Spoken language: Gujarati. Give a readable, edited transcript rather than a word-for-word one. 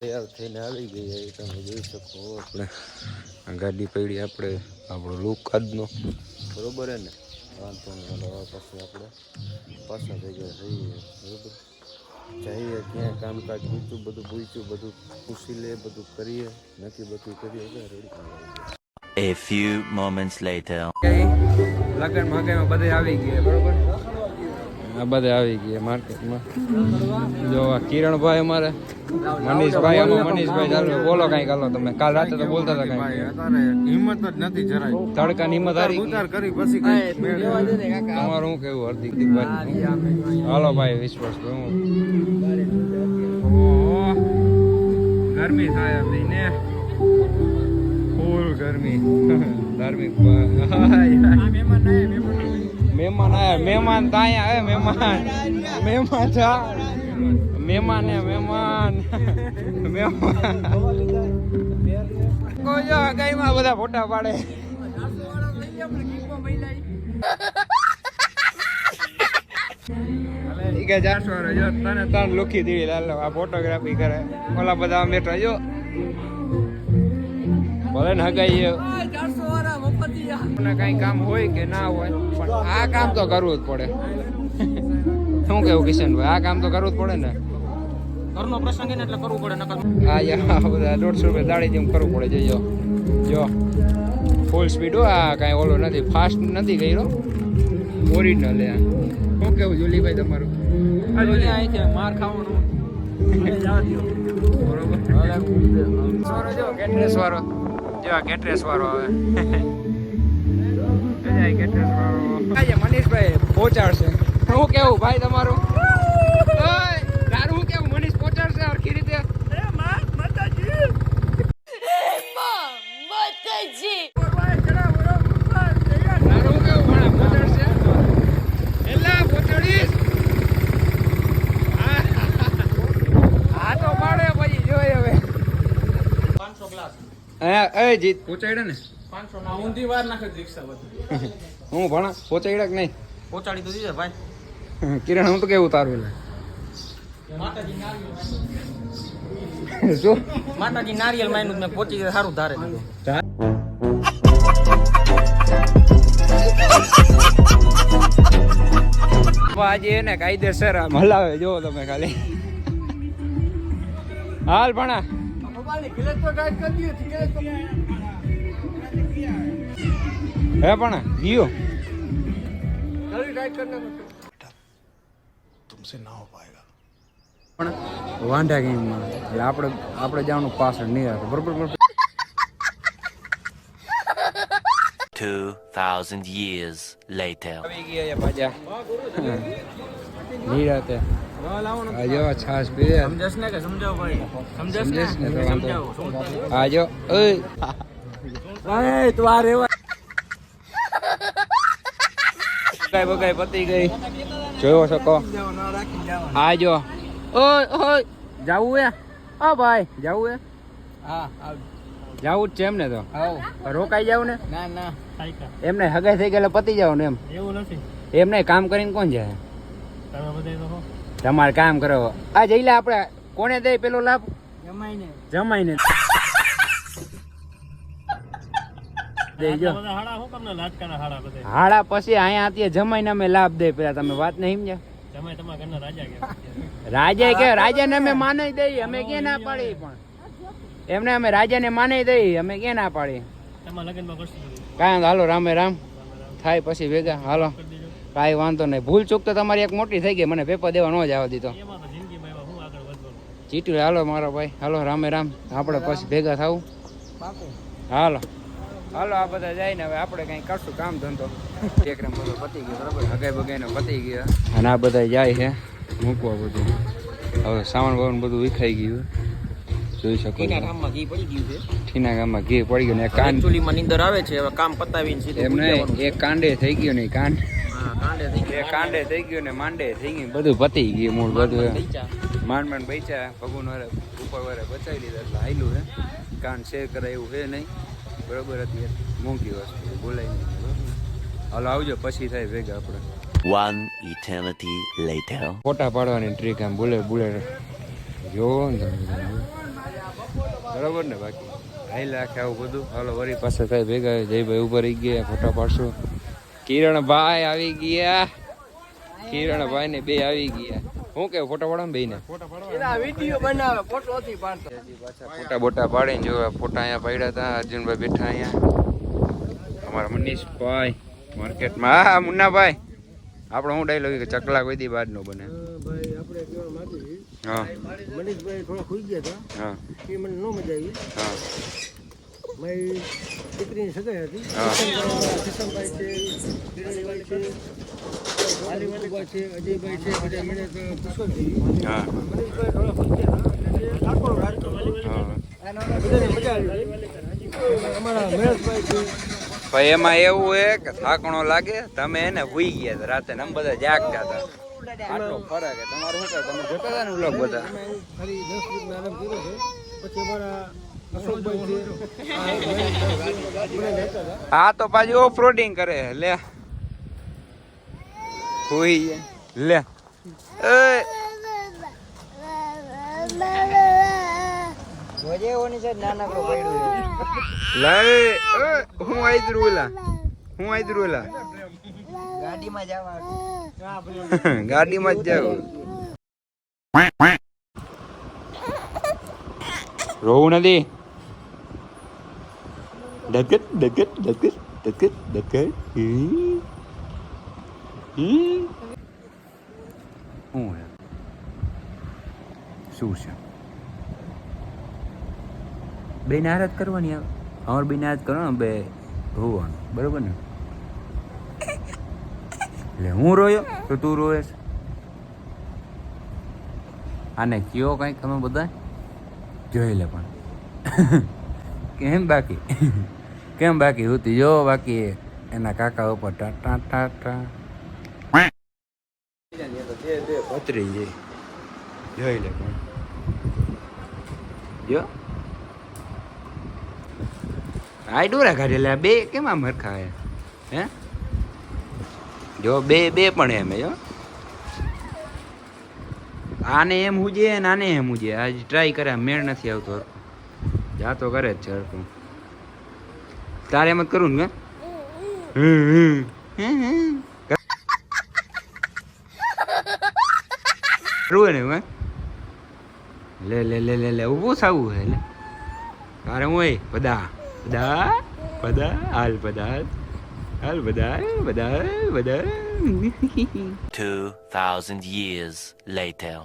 તૈયાર થઈને આવી ગઈ એ તમે જોઈ શકો. આપણે ગાડી પડી આપણે આપણો લુક આજનો બરોબર હે ને વાંધો નહીં. પછી આપણે પાછા ભેગા થઈએ બરોબર. જઈએ ક્યાં કામકાજ પૂછ્યું બધું પૂછી લે બધું કરીએ નક્કી બધું કરીએ ready. A few moments later. લગન મગનમાં બધે આવી ગયા બરોબર. આ બધે આવી ગયા માર્કેટમાં. જો કિરણભાઈ અમારે મનીષભાઈ ચાલો બોલો કઈક હાલો તમે. કાલ રાતે તો બોલતા હતા કઈ. હિંમત જ નથી જરાય. તડકાની હિંમત હારી કરી પછી તમારું શું કેવું હાર્દિકભાઈ? હાલો ભાઈ વિશ્વાસ ગરમી થાય ને ફૂલ ગરમી. ધાર્મિક મહેમાન આયા મહેમાન ત્યાં આવે મહેમાન જા મહેમાન કોઈ ગાયમાં બધા ફોટા પાડે. કે 400 જો તને ત્રણ લુખી દીધી લાલો આ ફોટોગ્રાફી કરે. ઓલા બધા બેઠા જો ભલે ને હગાઈ કઈ કામ હોય કે ના હોય પણ આ કામ તો કરવું જ પડે. શું કેવું કિશનભાઈ? આ કામ તો કરવું જ પડે ને. ઘરનો પ્રસંગ એટલે કરવું પડે. હા બધા 150 રૂપિયા દાડી જેમ કરવું પડે. જો ફૂલ સ્પીડ હો. આ કાંઈ ઓલો નથી ફાસ્ટ નથી કર્યો ઓરિજિનલ. શું કેવું જુલીભાઈ તમારું? માર ખાવાનું બરોબર. જો કેટરેસ વાળો કેટરેસ વાળો આવે મનીષભાઈ પહોંચાડશે. શું કેવું ભાઈ તમારું? તારું શું કેવું? મનીષ પહોંચાડશે આખી રીતે? જીત પહોંચાડ્યા ને 500 ના ઊંધી વાર નાખે રિક્ષા બધી. હું ભણા પહોંચાડ્યા કે નહીં? પહોંચાડી તો દીધે ભાઈ. કિરણ હું તો કેવું તારું માતાજી નારિયેલ શું માતાજી નારિયેલ માયનું મેં પહોંચી ગયો સારું ધારે દીધું. આજે એને કાયદેસર હલાવે જો તમે ખાલી. હાલ ભણા હે પણ ગયો તુમસે ના હો પાએગા. પણ વાંઢા ગેમમાં એટલે આપણે જવાનું પાછળ નહીં આવે બરોબર. 2000 years later. આવી ગયા પાછા નીરાતે. આજો છાસ પી સમજસ ને કે સમજાવ ભાઈ સમજસ ને સમજાવ. આજો ઓય તું આ રેવા બગાઈ પતી ગઈ જોયો શકો. આજો ઓય જાવું હે? હા ભાઈ જાવું હે. હા જાવું જ છે એમને તો રોકાઈ જાવ ને. ના એમને હગાઈ થઈ ગયેલા પતી જાવ ને એમ. એવું નથી એમને કામ કરીને કોણ જાય? તમારે કામ કરો. આ જઈલા આપણે કોને દે પેલો લાભ? જમાઈને દેજો. હાડા પછી અહીંયા અત્યારે જમાઈને અમે લાભ દે. પેલા તમે વાત નહીં સમજ્યા? રાજા કે રાજાને અમે માની દઈએ અમે ક્યાં ના પાડી? પણ એમને અમે રાજાને માની દઈએ અમે ક્યાં ના પાડી? કાંઈ હાલો રામે રામ થાય પછી ભેગા. હાલો કાંઈ વાંધો નહીં. ભૂલ ચૂક તો તમારી એક મોટી થઈ ગઈ. મને પેપર દેવા ન જ આવવા દીધો. ચીટુ હાલો મારો ભાઈ. હાલો રામે રામ આપણે પછી ભેગા થવું. હાલો આ બધા જાય ને હવે આપણે કંઈ કરશું કામ ધંધો. ટેકરામ બધો પતી ગયો બરાબર. હગાઈ બગાઈને પતી ગયા અને આ બધા જાય છે મૂકવા બધું. હવે સામાન બાવન બધું વિખાઈ ગયું જોઈ શકો. ઠીના ગામમાં ઘી પડી ગયું છે. ઠીના ગામમાં ઘી પડી ગયું ને કાન ચૂલીમાં નીંદર આવે છે. હવે કામ પતાવીને સીધું એમ નહીં એક કાંડે થઈ ગયો ને કાંડે થઈ ગયું ને માંડે થઈ ગયું બધું પતી ગયું મૂળ બધું. માંડ બૈચા ભગવાન વારે ઉપર વારે બચાવી લીધા એટલે આયલું હે. કાન શેર કરાય એવું હે નહીં બરોબર. અત્યારે મોંઘી વસ્તુ બોલાય નહીં બરોબર. હાલો આવજો પછી થાય ભેગા આપણે. One eternity later. ફોટા પાડવાની ટ્રીક આમ બુલેટ જો બરાબર ને બાકી હાઈ લાખે આવું બધું. હાલો વરી પાસે થાય ભેગા જયભાઈ ઉપર રહી ગયા ફોટા પાડશું. કિરણભાઈ આવી ગયા, કિરણભાઈ ને બે આવી ગયા. શું કેવું ફોટા પાડવા બે ને ફોટા બોટા પાડીને જો ફોટા અહીંયા પડ્યા હતા. અર્જુનભાઈ બેઠા અહીંયા, અમારા મનીષભાઈ માર્કેટમાં. હા મુન્નાભાઈ આપણો હું ડાયલોગ કે ચકલા કોઈ દી બાદ નો બને. ભાઈ આપણે કહેવા માંગીએ હા મનીષભાઈ થોડા ખુઈ ગયા હતા, હા એ મને ન મજા આવી. હા મારી દીકરીની સગાઈ હતી. હા. કિશનભાઈ છે, કિરણભાઈ છે, આલિમભાઈ છે, અજયભાઈ છે, બધા મને પૂછવા જોઈએ. હા મનીષભાઈ થોડા ખુઈ ગયા હતા એટલે ઠાકોર રાજકોટ હા બધાને મજા આવી. અમારા મહેશભાઈ છે. ભાઈ એમાં એવું હે કે થાકણો લાગે તમે એને હુઈ ગયા હતા રાતે ને અમે બધા જાગતા હતા. આટલો ફરક હે. તમારું શું કહે? તમે જોતા હતા ને વ્લોગ બધા? અમે ખાલી 10 મિનિટનો આરામ કર્યો છે. પછી અમારા અશોકભાઈ છે, આ એક ભાઈ બધા રહેતા હતા. હા તો પાછું ઓફ રોડિંગ કરે લે હુઈ ગયા. લે એ લે હું આઈદરું ઓલા હું આઈદરું ઓલા ગાડીમાં જ જાવ. રોવું નથી. ડગત ડગત ડગત ડગત ડગત શું છે બે નારાજ કરવાની આવે અમારે બે નારાજ કરવાનું બે રોવાનું બરોબર ને. એટલે હું રોયો તો તું રોયસ. આને કયો કંઈક તમે બધા જોઈ લે પણ કેમ બાકી કેમ બાકી હોતી જો બાકી એના કાકા ઉપર ટા ટા ટા ટા પતરી જાય જોઈ લે પણ જો આ ડોરા કાઢેલા બે કેમ આમ હરખા હે જો બે બે પણ એમ જો આને એમ હુજે ને આને એમ હુજે. આજ ટ્રાય કરે મેળ નથી આવતો. જાતો કરે જ છે હરખું. તારે એમ જ કરું ને કરવું ને લે લે લે લે લે ઊભું થવું હે લે તારે હું બધા બધા બધા હાલ બધા હાલ બધા બધા બધા 2,000 years later.